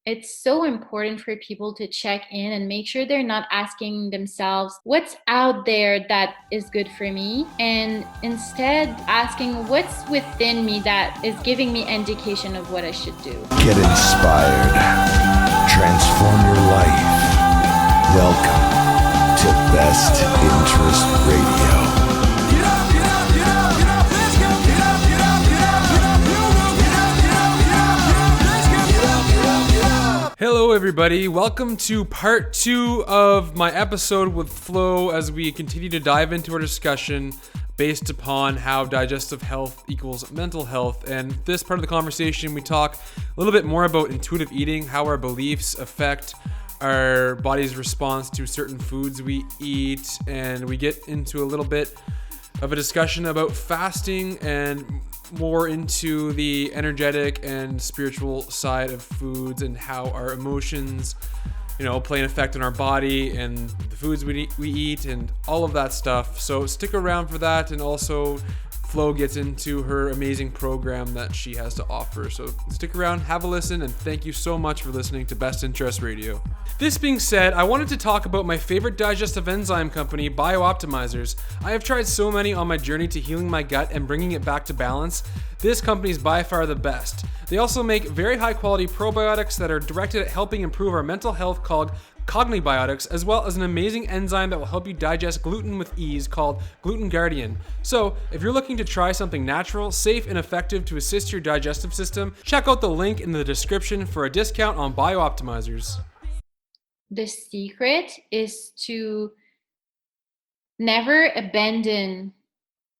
it's so important for people to check in and make sure they're not asking themselves what's out there that is good for me, and instead asking what's within me that is giving me indication of what I should do. Get inspired. Transform your life. Welcome to Best Interest Radio. Hello everybody, welcome to part 2 of my episode with Flo as we continue to dive into our discussion based upon how digestive health equals mental health. And this part of the conversation we talk a little bit more about intuitive eating, how our beliefs affect our body's response to certain foods we eat, and we get into a little bit of a discussion about fasting and more into the energetic and spiritual side of foods and how our emotions, play an effect on our body and the foods we eat and all of that stuff. So stick around for that, and also Flo gets into her amazing program that she has to offer. So stick around, have a listen, and thank you so much for listening to Best Interest Radio. This being said, I wanted to talk about my favorite digestive enzyme company, Biooptimizers. I have tried so many on my journey to healing my gut and bringing it back to balance. This company is by far the best. They also make very high quality probiotics that are directed at helping improve our mental health called Cognibiotics, as well as an amazing enzyme that will help you digest gluten with ease called Gluten Guardian. So, if you're looking to try something natural, safe, and effective to assist your digestive system, check out the link in the description for a discount on Biooptimizers. The secret is to never abandon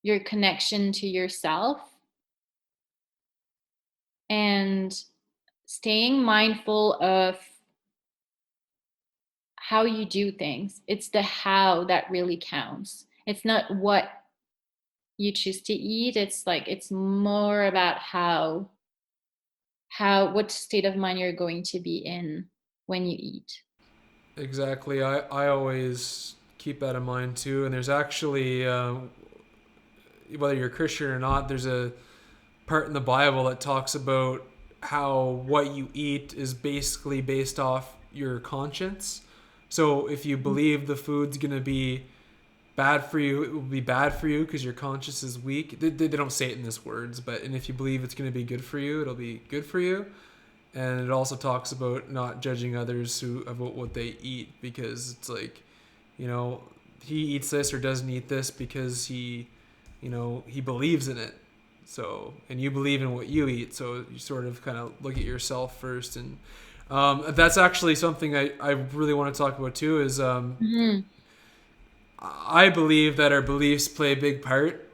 your connection to yourself and staying mindful of how you do things. It's the how that really counts. It's not what you choose to eat. It's more about what state of mind you're going to be in when you eat. Exactly. I always keep that in mind too. And there's actually, whether you're Christian or not, there's a part in the Bible that talks about how what you eat is basically based off your conscience. So if you believe the food's going to be bad for you, it will be bad for you because your conscience is weak. They don't say it in these words, and if you believe it's going to be good for you, it'll be good for you. And it also talks about not judging others about what they eat, because it's like, he eats this or doesn't eat this because he believes in it. So, and you believe in what you eat, so you sort of kind of look at yourself first. And that's actually something I really want to talk about too, is I believe that our beliefs play a big part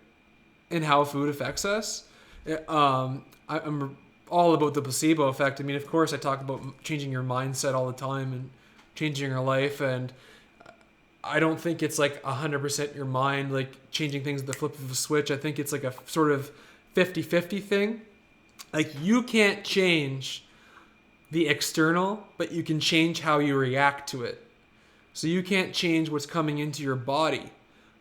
in how food affects us. I'm all about the placebo effect. I mean, of course, I talk about changing your mindset all the time and changing your life, and I don't think it's like 100% your mind, like changing things at the flip of a switch. I think it's like a sort of 50-50 thing. Like, you can't change the external, but you can change how you react to it. So you can't change what's coming into your body,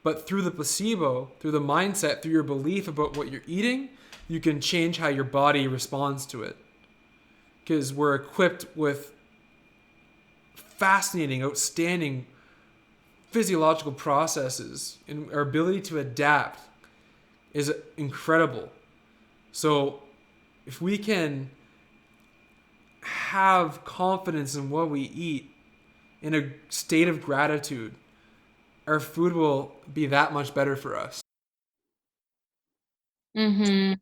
but through the placebo, through the mindset, through your belief about what you're eating, you can change how your body responds to it. Because we're equipped with fascinating, outstanding physiological processes, and our ability to adapt is incredible. So if we can have confidence in what we eat, in a state of gratitude, our food will be that much better for us. Mm-hmm.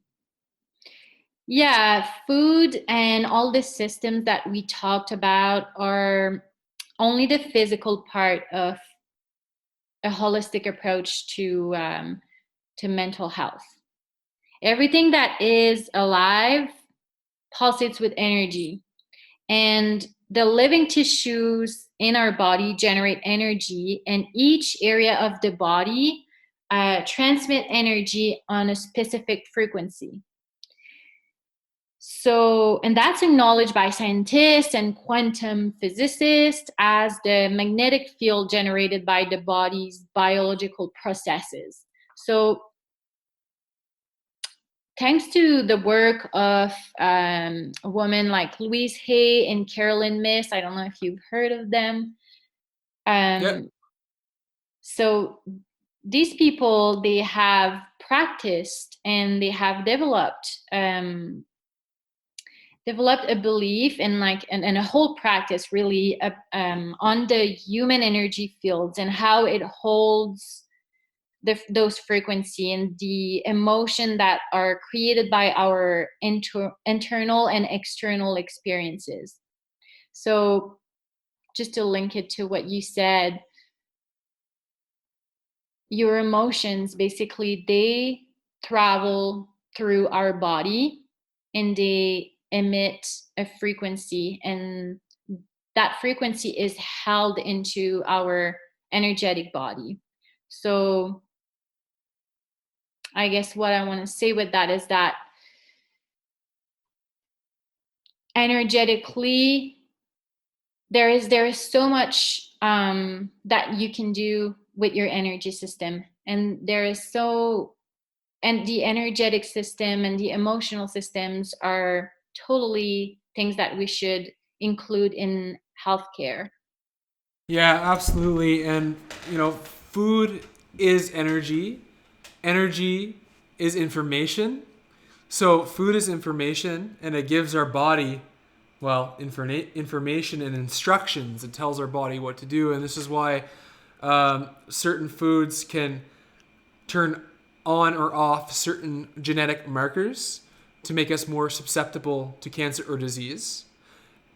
Yeah, food and all the systems that we talked about are only the physical part of a holistic approach to mental health. Everything that is alive pulsates with energy, and the living tissues in our body generate energy, and each area of the body transmit energy on a specific frequency. So, and that's acknowledged by scientists and quantum physicists as the magnetic field generated by the body's biological processes. So thanks to the work of a woman like Louise Hay and Carolyn Myss. I don't know if you've heard of them. Yeah. So these people, they have practiced and they have developed a belief in and a whole practice really on the human energy fields and how it holds those frequency and the emotion that are created by our internal and external experiences. So just to link it to what you said, your emotions basically, they travel through our body and they emit a frequency, and that frequency is held into our energetic body. So I guess what I want to say with that is that energetically, there is so much that you can do with your energy system, and the energetic system and the emotional systems are totally things that we should include in healthcare. Yeah, absolutely. And, food is energy. Energy is information. So, food is information, and it gives our body, well, information and instructions. It tells our body what to do. And this is why certain foods can turn on or off certain genetic markers to make us more susceptible to cancer or disease.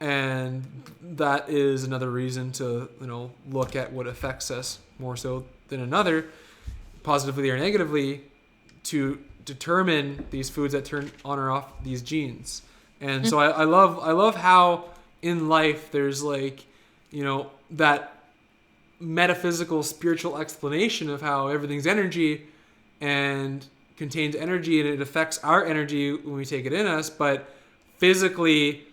And that is another reason to look at what affects us more so than another, positively or negatively, to determine these foods that turn on or off these genes. And so I love how in life there's that metaphysical spiritual explanation of how everything's energy and contains energy, and it affects our energy when we take it in us, but physically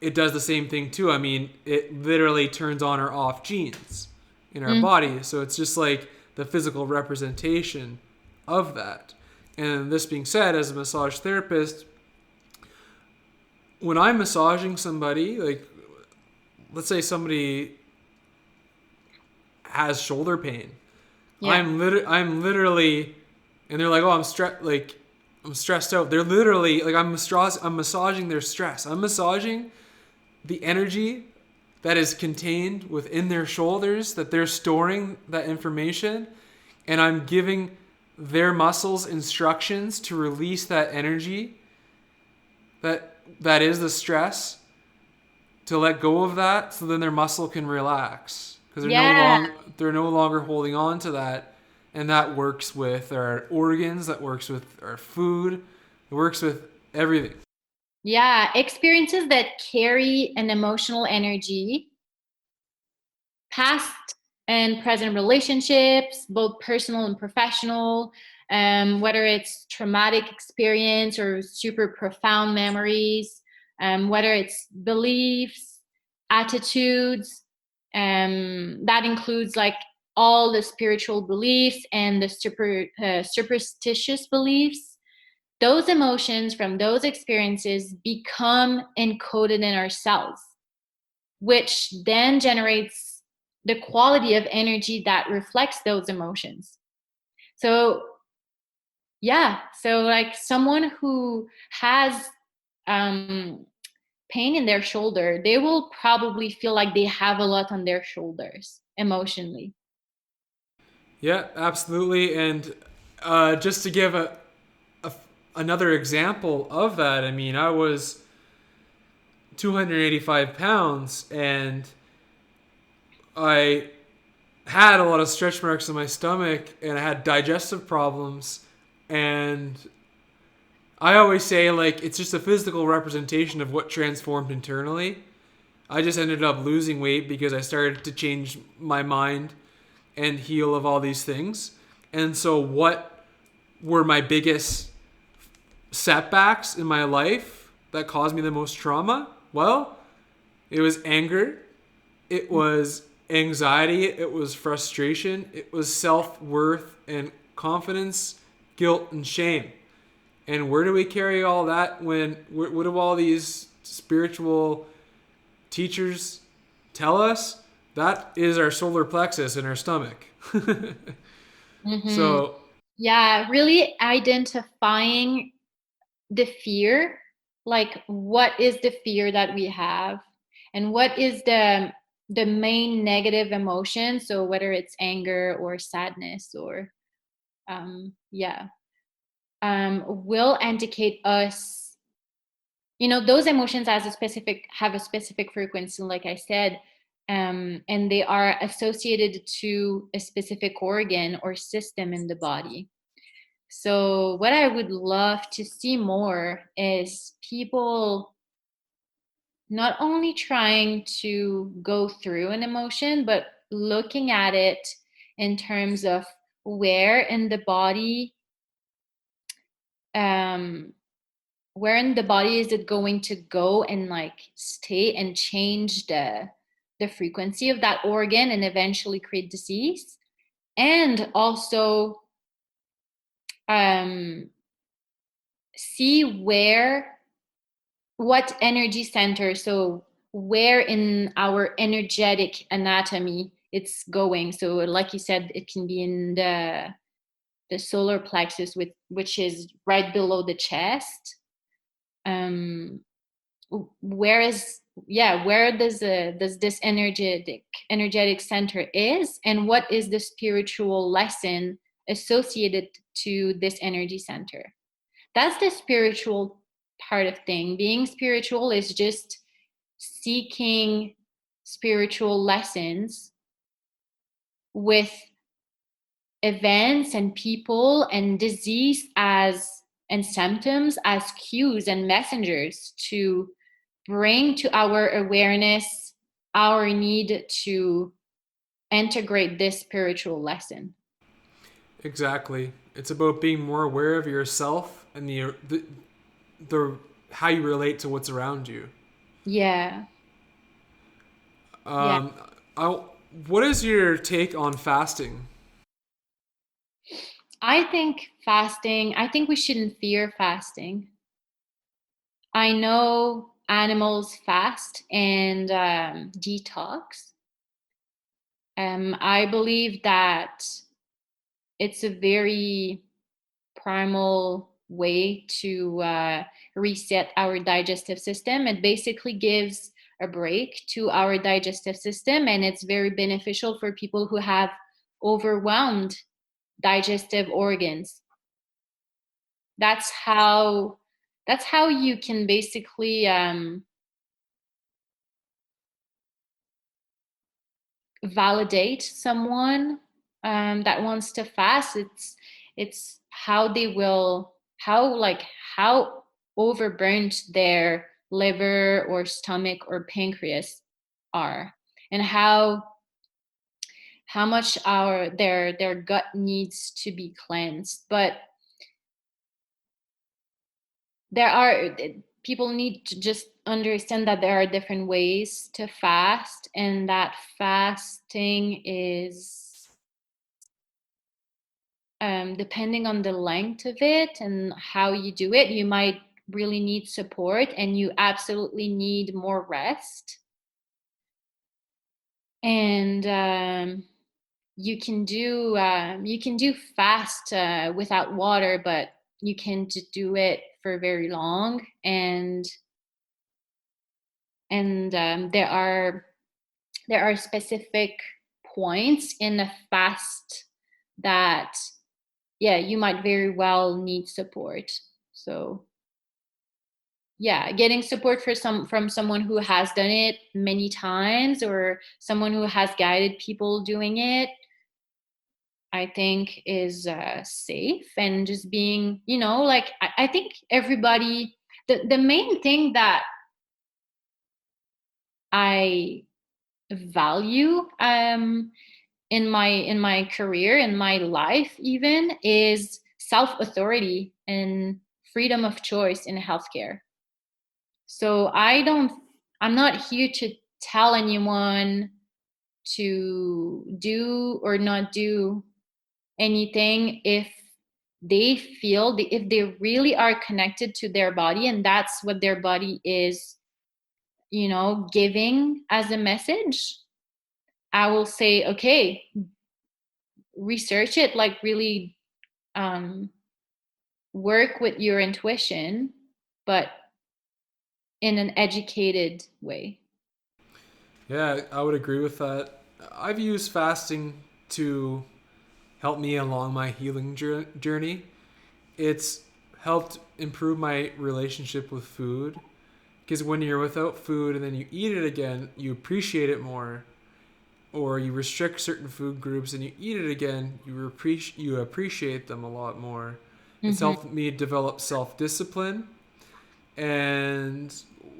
it does the same thing too. I mean, it literally turns on or off genes in our body. So it's just like the physical representation of that. And this being said, as a massage therapist, when I'm massaging somebody, like let's say somebody has shoulder pain, yeah. I'm literally, and they're like, oh, I'm stressed out. They're literally like, I'm massaging their stress. I'm massaging the energy that is contained within their shoulders, that they're storing that information, and I'm giving their muscles instructions to release that energy that is the stress, to let go of that, so then their muscle can relax, because they're no longer holding on to that. And that works with our organs, that works with our food, it works with everything. Yeah, experiences that carry an emotional energy, past and present relationships, both personal and professional, whether it's traumatic experience or super profound memories, whether it's beliefs, attitudes, that includes like all the spiritual beliefs and the superstitious beliefs. Those emotions from those experiences become encoded in our cells, which then generates the quality of energy that reflects those emotions. So, yeah, so like someone who has pain in their shoulder, they will probably feel like they have a lot on their shoulders emotionally. Yeah, absolutely. And just to give another example of that, I mean, I was 285 pounds and I had a lot of stretch marks in my stomach, and I had digestive problems. And I always say, like, it's just a physical representation of what transformed internally. I just ended up losing weight because I started to change my mind and heal of all these things. And so what were my biggest setbacks in my life that caused me the most trauma? Well, it was anger, it was anxiety, it was frustration, it was self-worth and confidence, guilt and shame. And where do we carry all that when, what do all these spiritual teachers tell us? That is our solar plexus in our stomach. Hmm. So, Yeah, really identifying the fear, like what is the fear that we have, and what is the main negative emotion. So whether it's anger or sadness or yeah, will indicate us, those emotions as a specific have a specific frequency, like I said, and they are associated to a specific organ or system in the body. So what I would love to see more is people not only trying to go through an emotion, but looking at it in terms of where in the body, um, where in the body is it going to go and like stay and change the frequency of that organ and eventually create disease. And also um, see what energy center, so where in our energetic anatomy it's going. So like you said, it can be in the solar plexus, which is right below the chest. um where is yeah where does this energetic center is, and what is the spiritual lesson associated to this energy center? That's the spiritual part of thing. Being spiritual is just seeking spiritual lessons with events and people and disease as and symptoms as cues and messengers to bring to our awareness our need to integrate this spiritual lesson. exactly. It's about being more aware of yourself and the how you relate to what's around you. Yeah. Yeah. Um, I, what is your take on fasting? I think we shouldn't fear fasting. I know animals fast and detox. I believe that it's a very primal way to reset our digestive system. It basically gives a break to our digestive system, and it's very beneficial for people who have overwhelmed digestive organs. That's how you can basically validate someone that wants to fast. It's how they will how overburnt their liver or stomach or pancreas are, and how much their gut needs to be cleansed. But there are people need to just understand that there are different ways to fast, and that fasting is depending on the length of it and how you do it, you might really need support, and you absolutely need more rest. And you can do fast without water, but you can do it for very long. And there are specific points in the fast that, yeah, you might very well need support. So yeah, getting support from someone who has done it many times, or someone who has guided people doing it, I think is safe. And just being, like I think everybody, the main thing that I value in my career, in my life even, is self authority and freedom of choice in healthcare. So I'm not here to tell anyone to do or not do anything if they feel, if they really are connected to their body and that's what their body is, giving as a message, I will say, okay, research it, like really um, work with your intuition, but in an educated way. Yeah, I would agree with that. I've used fasting to help me along my healing journey. It's helped improve my relationship with food because when you're without food and then you eat it again, you appreciate it more. Or you restrict certain food groups and you eat it again, you appreciate them a lot more. It's Mm-hmm. helped me develop self discipline. And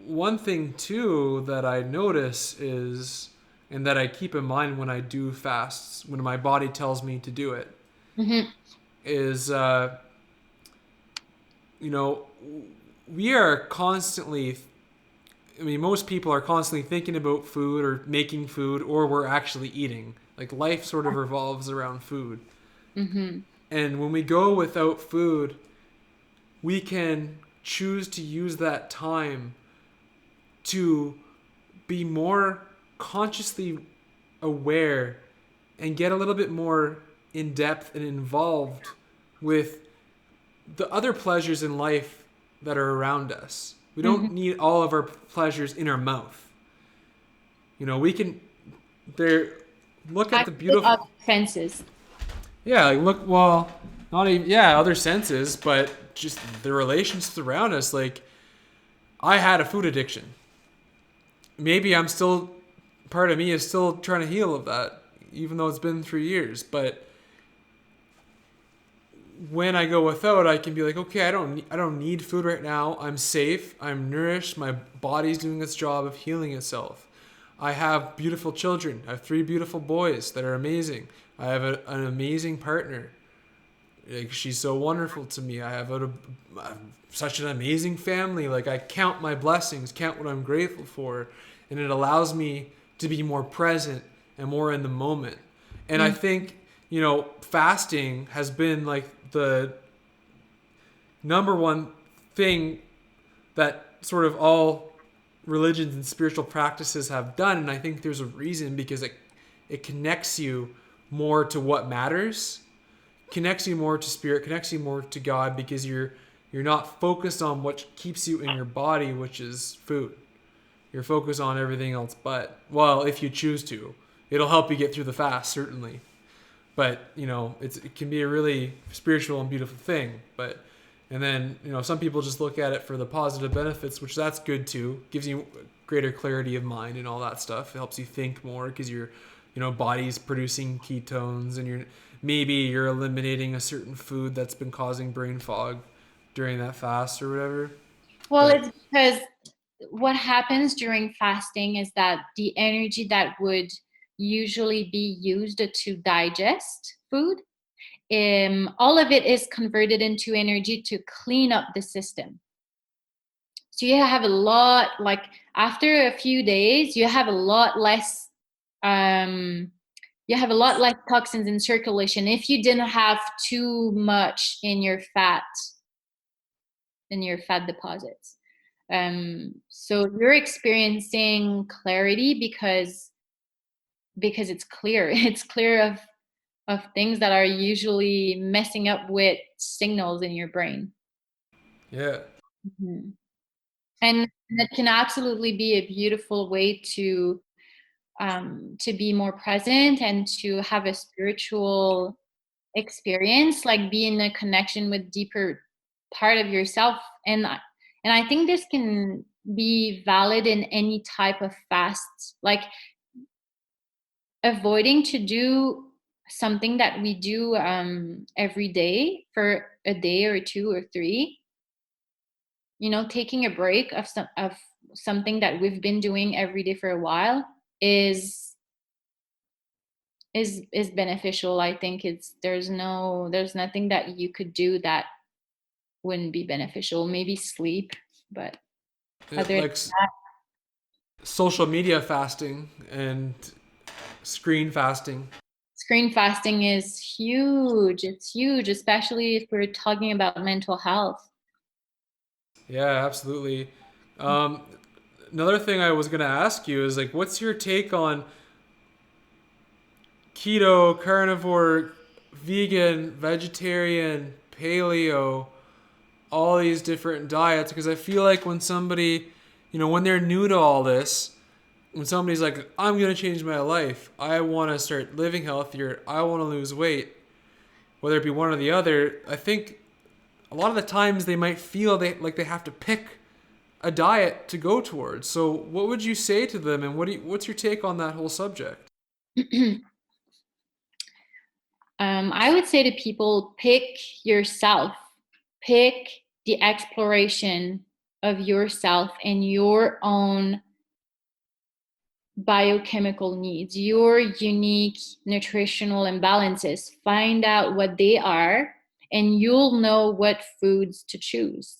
one thing too that I notice is, and that I keep in mind when I do fasts, when my body tells me to do it, Mm-hmm. is you know we are constantly. I mean, most people are constantly thinking about food or making food, or we're actually eating. Like life sort of revolves around food. Mm-hmm. And when we go without food, we can choose to use that time to be more consciously aware and get a little bit more in depth and involved with the other pleasures in life that are around us. We Mm-hmm. don't need all of our pleasures in our mouth. We can there look at the Activate beautiful. other senses. Yeah, like look, well, not even, yeah, other senses, but just the relationships around us. Like, I had a food addiction. Maybe I'm still, part of me is still trying to heal of that, even though it's been 3 years. But when I go without, I can be like, okay, I don't need food right now. I'm safe. I'm nourished. My body's doing its job of healing itself. I have beautiful children. I have 3 beautiful boys that are amazing. I have an amazing partner. Like, she's so wonderful to me. I have such an amazing family. Like, I count my blessings, count what I'm grateful for, and it allows me to be more present and more in the moment. And I Mm-hmm. think, fasting has been like the number one thing that sort of all religions and spiritual practices have done. And I think there's a reason, because it connects you more to what matters, connects you more to spirit, connects you more to God, because you're not focused on what keeps you in your body, which is food. You're focused on everything else, but, well, if you choose to, it'll help you get through the fast, certainly. But it can be a really spiritual and beautiful thing. But and then some people just look at it for the positive benefits, which that's good too. Gives you greater clarity of mind and all that stuff. It helps you think more because your body's producing ketones, and maybe you're eliminating a certain food that's been causing brain fog during that fast or whatever. Well, But it's because what happens during fasting is that the energy that would usually be used to digest food, all of it is converted into energy to clean up the system. So you have a lot, like after a few days, you have a lot less, um, toxins in circulation if you didn't have too much in your fat deposits. So you're experiencing clarity because it's clear. It's clear of things that are usually messing up with signals in your brain. yeah, Mhm. And that can absolutely be a beautiful way to be more present and to have a spiritual experience, like be in a connection with deeper part of yourself. And I think this can be valid in any type of fast, like avoiding to do something that we do every day for a day or two or three, taking a break of something that we've been doing every day for a while is is beneficial. I think there's nothing that you could do that wouldn't be beneficial. Maybe sleep, but other than like social media fasting and screen fasting. screen fasting is huge. It's huge, especially if we're talking about mental health. Yeah, absolutely. Um, Another thing I was gonna ask you is like, what's your take on keto, carnivore, vegan, vegetarian, paleo, all these different diets? Because I feel like when somebody, when they're new to all this, when somebody's like, I'm going to change my life, I want to start living healthier, I want to lose weight, whether it be one or the other, I think a lot of the times they might feel they have to pick a diet to go towards. So what would you say to them, and what's your take on that whole subject? I would say to people, pick yourself, pick the exploration of yourself and your own biochemical needs, your unique nutritional imbalances. Find out what they are, and you'll know what foods to choose.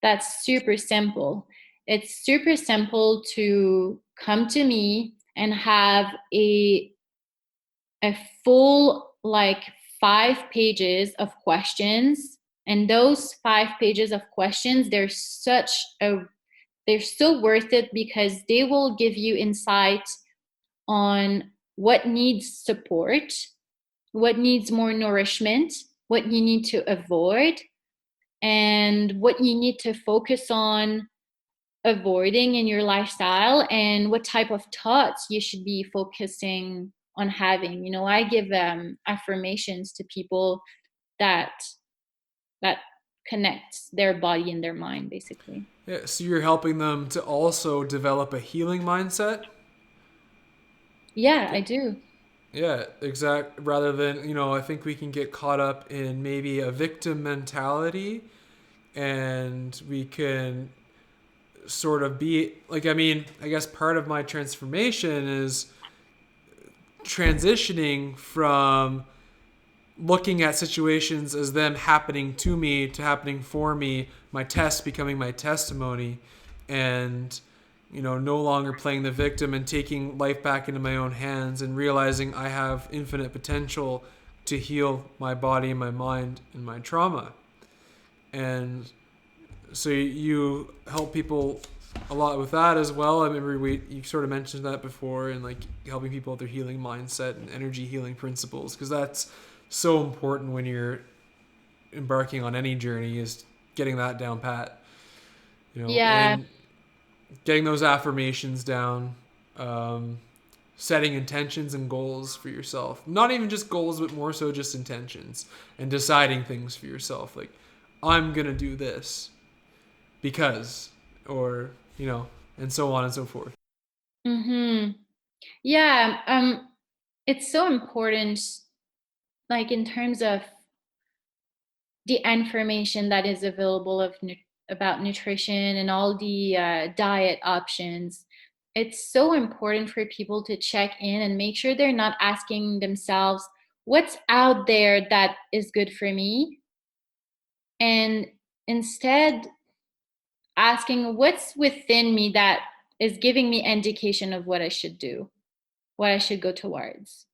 That's super simple. It's super simple to come to me and have a full, like, 5 pages of questions. And those 5 pages of questions, they're so worth it, because they will give you insight on what needs support, what needs more nourishment, what you need to avoid, and what you need to focus on avoiding in your lifestyle, and what type of thoughts you should be focusing on having. I give affirmations to people that that connects their body and their mind, basically. Yeah, so you're helping them to also develop a healing mindset. Yeah, I do. Yeah, exact. Rather than, I think we can get caught up in maybe a victim mentality, and we can sort of be like, I mean, I guess part of my transformation is transitioning from looking at situations as them happening to me to happening for me, my test becoming my testimony, and no longer playing the victim and taking life back into my own hands and realizing I have infinite potential to heal my body, my mind, and my trauma. And so you help people a lot with that as well. I remember you sort of mentioned that before, and like helping people with their healing mindset and energy healing principles, because that's so important when you're embarking on any journey, is getting that down pat, Yeah. and getting those affirmations down, um, setting intentions and goals for yourself. Not even just goals, but more so just intentions, and deciding things for yourself. Like, I'm going to do this because, or, and so on and so forth. Mhm. Yeah, it's so important, like, in terms of the information that is available about nutrition and all the diet options. It's so important for people to check in and make sure they're not asking themselves, what's out there that is good for me? And instead asking, what's within me that is giving me indication of what I should do, what I should go towards.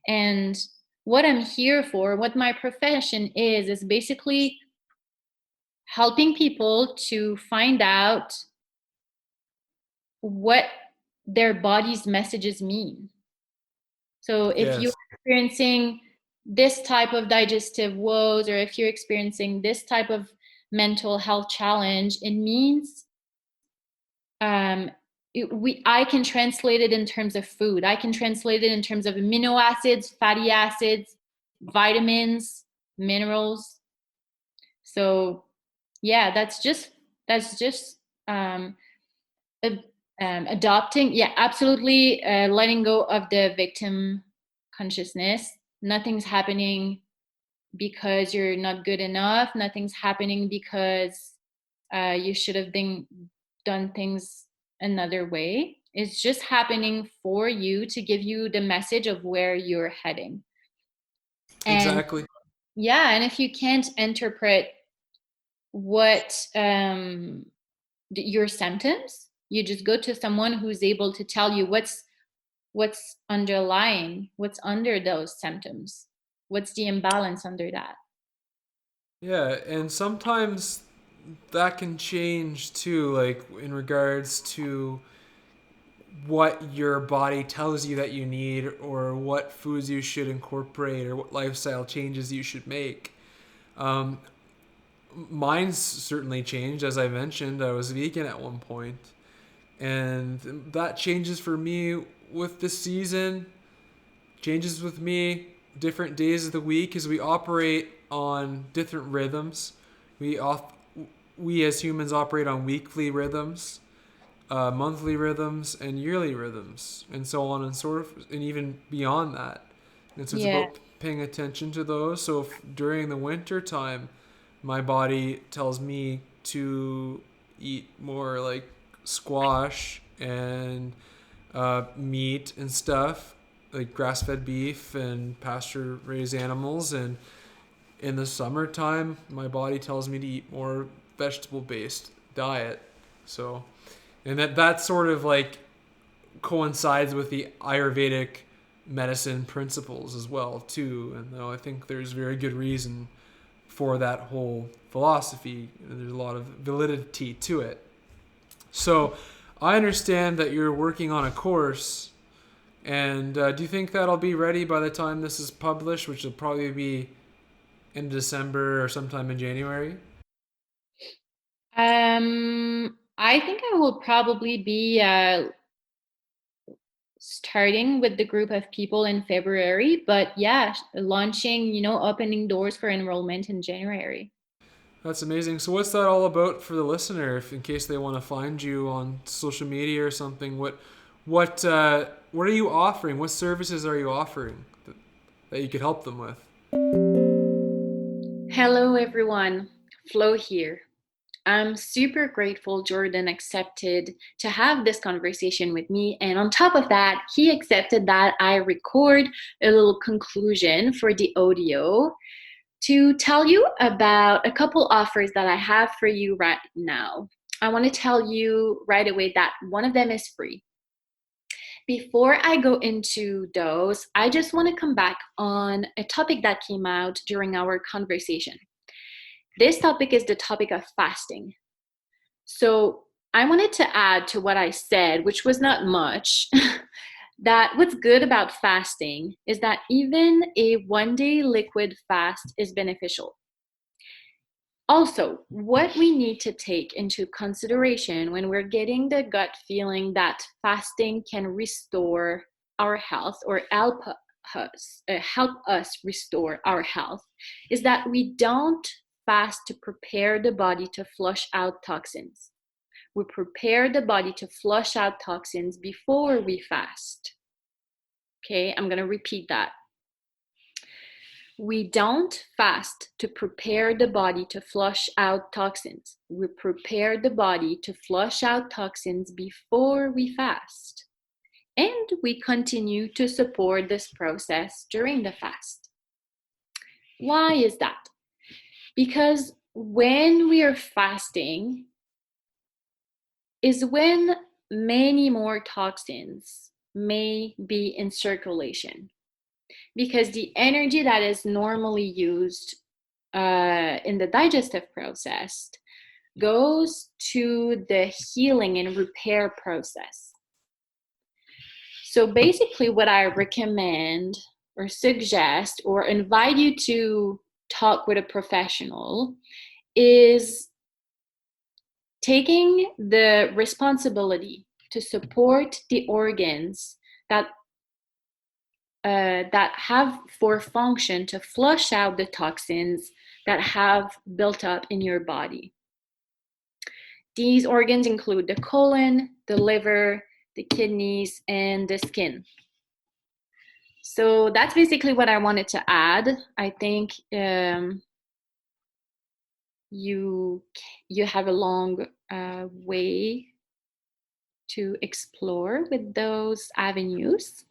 And what I'm here for, what my profession is basically helping people to find out what their body's messages mean. So if you're Yes, experiencing this type of digestive woes, or if you're experiencing this type of mental health challenge, it means um, I can translate it in terms of food. I can translate it in terms of amino acids, fatty acids, vitamins, minerals. So yeah, that's just um, adopting, yeah, absolutely, letting go of the victim consciousness. Nothing's happening because you're not good enough. Nothing's happening because you should have done things another way. It's just happening for you to give you the message of where you're heading. And exactly. yeah, and if you can't interpret what your symptoms, you just go to someone who's able to tell you what's underlying, what's under those symptoms, what's the imbalance under that. Yeah, and sometimes that can change too, like in regards to what your body tells you that you need, or what foods you should incorporate, or what lifestyle changes you should make. Um, Mine's certainly changed. As I mentioned, I was vegan at one point, and that changes for me with the season, changes with me different days of the week, as we operate on different rhythms. We off we as humans operate on weekly rhythms, monthly rhythms, and yearly rhythms, and so on and so forth, and even beyond that. And so it's Yeah. about paying attention to those. So if during the winter time, my body tells me to eat more like squash and meat and stuff, like grass-fed beef and pasture-raised animals, and in the summertime, my body tells me to eat more vegetable-based diet. So, and that sort of like coincides with the ayurvedic medicine principles as well too. And though I think there's very good reason for that whole philosophy, and there's a lot of validity to it. So I understand that you're working on a course, and do you think that'll be ready by the time this is published, which will probably be in December or sometime in January? I think I will probably be starting with the group of people in February, but yeah, launching, opening doors for enrollment in January. That's amazing. So what's that all about for the listener, if in case they want to find you on social media or something? What are you offering? What services are you offering that you could help them with? Hello, everyone. Flo here. I'm super grateful Jordan accepted to have this conversation with me. And on top of that, he accepted that I record a little conclusion for the audio to tell you about a couple offers that I have for you right now. I want to tell you right away that one of them is free. Before I go into those, I just want to come back on a topic that came out during our conversation. This topic is the topic of fasting. So I wanted to add to what I said, which was not much, that what's good about fasting is that even a 1 day liquid fast is beneficial. Also, what we need to take into consideration when we're getting the gut feeling that fasting can restore our health or help us restore our health is that we don't fast to prepare the body to flush out toxins. We prepare the body to flush out toxins before we fast. Okay, I'm going to repeat that. We don't fast to prepare the body to flush out toxins. We prepare the body to flush out toxins before we fast. And we continue to support this process during the fast. Why is that? Because when we are fasting is when many more toxins may be in circulation. Because the energy that is normally used in the digestive process goes to the healing and repair process. So basically, what I recommend or suggest or invite you to talk with a professional is taking the responsibility to support the organs that have for function to flush out the toxins that have built up in your body. These organs include the colon, the liver, the kidneys, and the skin. So that's basically what I wanted to add. I think you have a long way to explore with those avenues.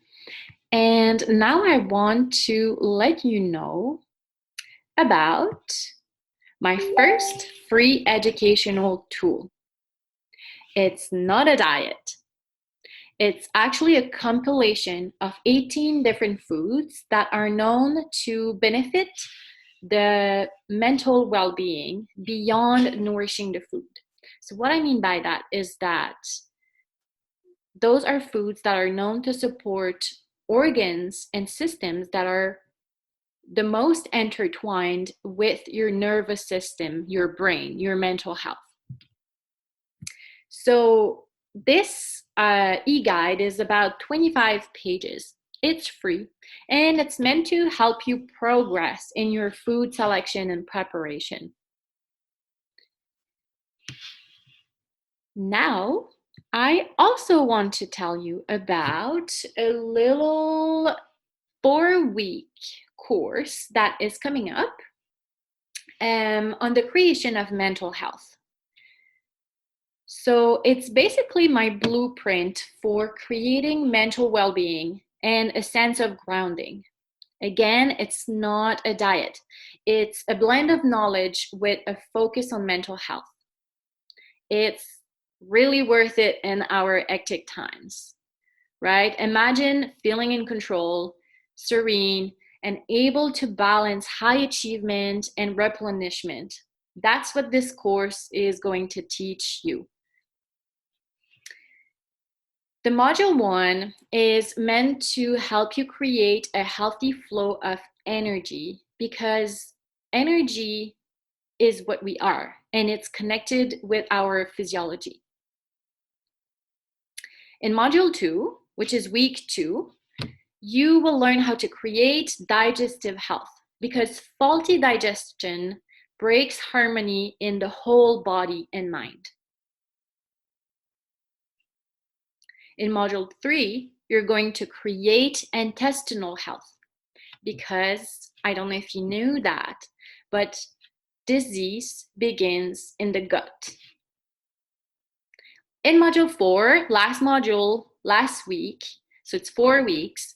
And now I want to let you know about my first free educational tool. It's not a diet. It's actually a compilation of 18 different foods that are known to benefit the mental well-being beyond nourishing the food. So what I mean by that is that those are foods that are known to support organs and systems that are the most intertwined with your nervous system, your brain, your mental health. So this e-guide is about 25 pages. It's free, and it's meant to help you progress in your food selection and preparation. Now, I also want to tell you about a little 4-week course that is coming up on the creation of mental health. So it's basically my blueprint for creating mental well-being and a sense of grounding. Again, it's not a diet. It's a blend of knowledge with a focus on mental health. It's really worth it in our hectic times, right? Imagine feeling in control, serene, and able to balance high achievement and replenishment. That's what this course is going to teach you. The module 1 is meant to help you create a healthy flow of energy, because energy is what we are, and it's connected with our physiology. In module 2, which is week 2, you will learn how to create digestive health, because faulty digestion breaks harmony in the whole body and mind. In module 3, you're going to create intestinal health, because I don't know if you knew that, but disease begins in the gut. In module 4, last module, last week, so it's 4 weeks,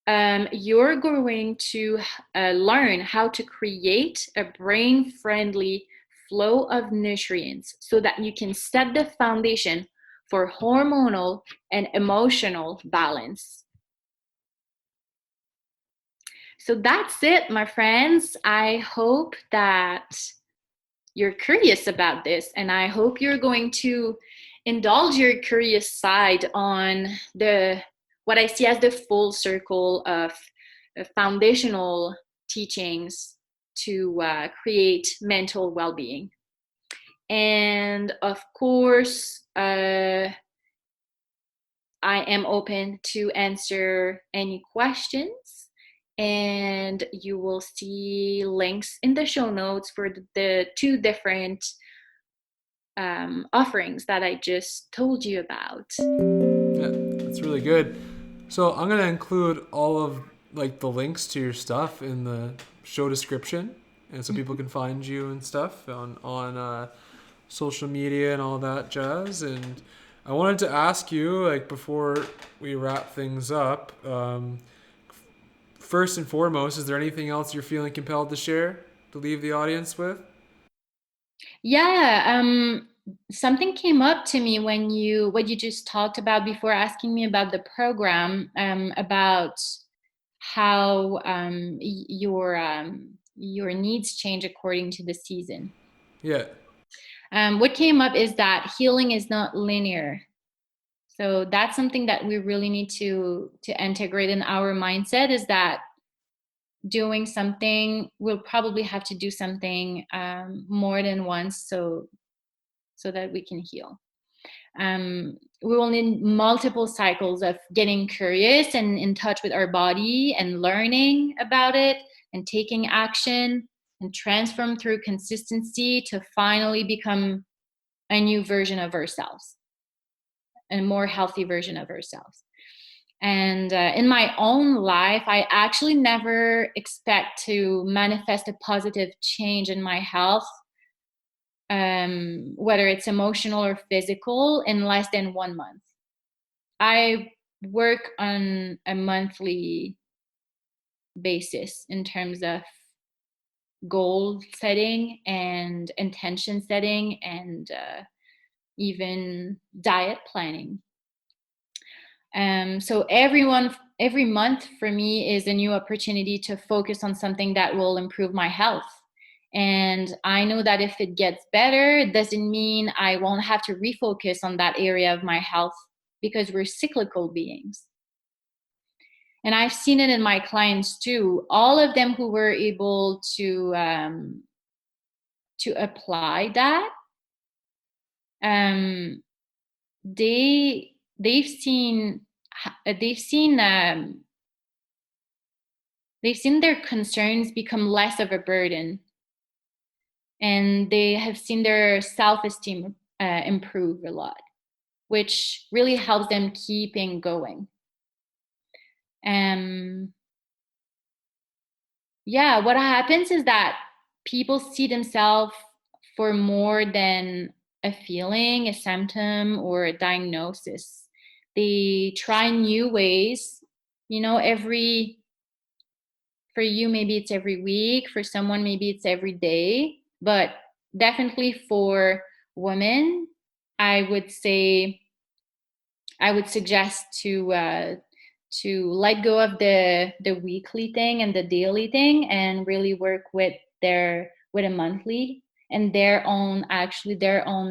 you're going to learn how to create a brain-friendly flow of nutrients so that you can set the foundation for hormonal and emotional balance. So that's it, my friends. I hope that you're curious about this, and I hope you're going to indulge your curious side on what I see as the full circle of foundational teachings to create mental well-being. And of course, I am open to answer any questions, and you will see links in the show notes for the 2 different offerings that I just told you about. Yeah, that's really good. So I'm gonna include all of like the links to your stuff in the show description, and so people can find you and stuff on social media and all that jazz. And I wanted to ask you, like, before we wrap things up, first and foremost, is there anything else you're feeling compelled to share to leave the audience with? Yeah, something came up to me when what you just talked about before asking me about the program, about how your needs change according to the season. Yeah. What came up is that healing is not linear. So that's something that we really need to integrate in our mindset, is that doing something, we'll probably have to do something more than once so that we can heal. We will need multiple cycles of getting curious and in touch with our body and learning about it and taking action and transform through consistency to finally become a new version of ourselves, a more healthy version of ourselves. And in my own life, I actually never expect to manifest a positive change in my health, whether it's emotional or physical, in less than 1 month. I work on a monthly basis in terms of goal setting and intention setting, and even diet planning. So every month for me is a new opportunity to focus on something that will improve my health. And I know that if it gets better, it doesn't mean I won't have to refocus on that area of my health, because we're cyclical beings. And I've seen it in my clients too. All of them who were able to apply that, um, they've seen they've seen they've seen their concerns become less of a burden, and they have seen their self-esteem improve a lot, which really helps them keeping going. Um, yeah, what happens is that people see themselves for more than a feeling, a symptom, or a diagnosis. They try new ways, every for you maybe it's every week, for someone maybe it's every day, but definitely for women, I would say I would suggest to let go of the weekly thing and the daily thing, and really work with a monthly and their own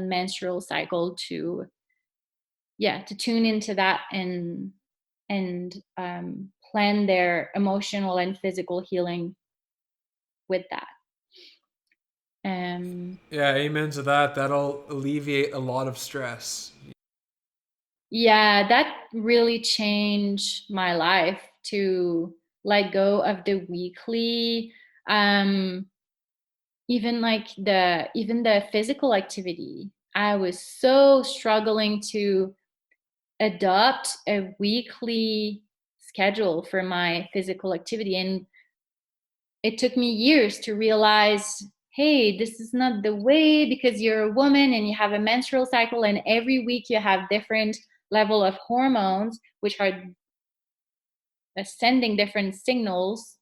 menstrual cycle, to tune into that, and plan their emotional and physical healing with that. Yeah, amen to that. That'll alleviate a lot of stress. Yeah, that really changed my life, to let go of the weekly, um, even the physical activity. I was so struggling to adopt a weekly schedule for my physical activity, and it took me years to realize, hey, this is not the way, because you're a woman and you have a menstrual cycle, and every week you have different level of hormones, which are sending different signals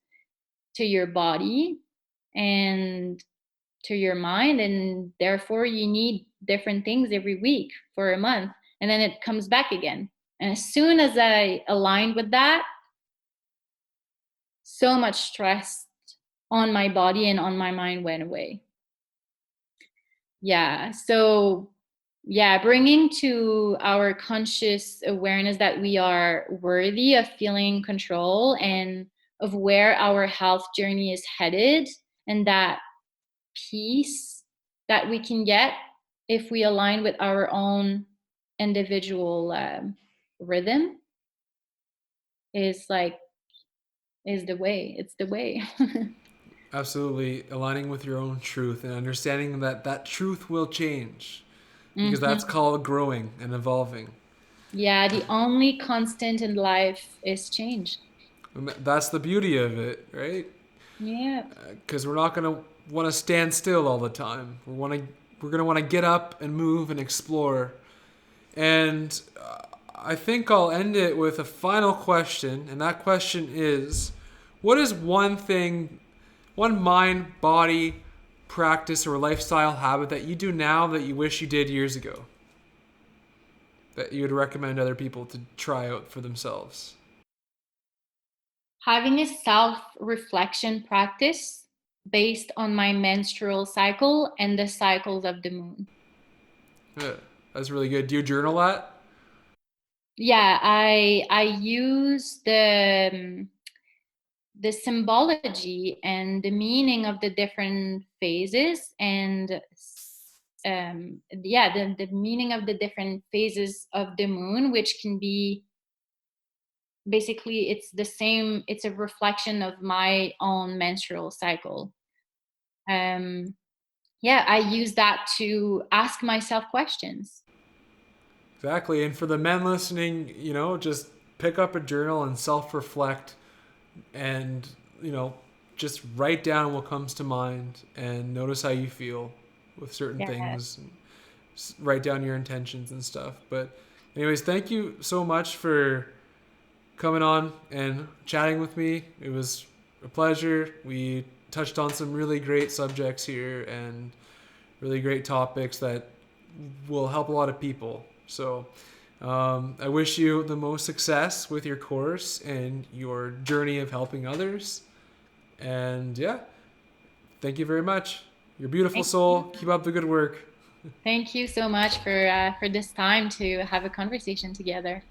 to your body and to your mind, and therefore you need different things every week for a month, and then it comes back again. And as soon as I aligned with that, so much stress on my body and on my mind went away. Yeah. So, yeah, bringing to our conscious awareness that we are worthy of feeling control and of where our health journey is headed, and that peace that we can get if we align with our own individual rhythm, is like is the way. It's the way. Absolutely, aligning with your own truth and understanding that that truth will change, because that's Hmm. called growing and evolving. Yeah, the only constant in life is change. And that's the beauty of it, right? Yeah. Because we're not going to want to stand still all the time. We're going to want to get up and move and explore. And I think I'll end it with a final question, and that question is, what is one thing, one mind, body, practice, or lifestyle habit that you do now that you wish you did years ago, that you would recommend other people to try out for themselves? Having a self reflection practice based on my menstrual cycle and the cycles of the moon. Yeah, that's really good. Do you journal that? Yeah, I use the symbology and the meaning of the different phases, and yeah, the meaning of the different phases of the moon, which can be basically, it's a reflection of my own menstrual cycle. um yeah, I use that to ask myself questions. Exactly. And for the men listening, just pick up a journal and self reflect and, you know, just write down what comes to mind and notice how you feel with certain Yeah. things. And write down your intentions and stuff. But, anyways, thank you so much for coming on and chatting with me. It was a pleasure. We touched on some really great subjects here and really great topics that will help a lot of people. So, I wish you the most success with your course and your journey of helping others. And yeah, thank you very much. You're a beautiful Thank soul. you. Keep up the good work. Thank you so much for this time to have a conversation together.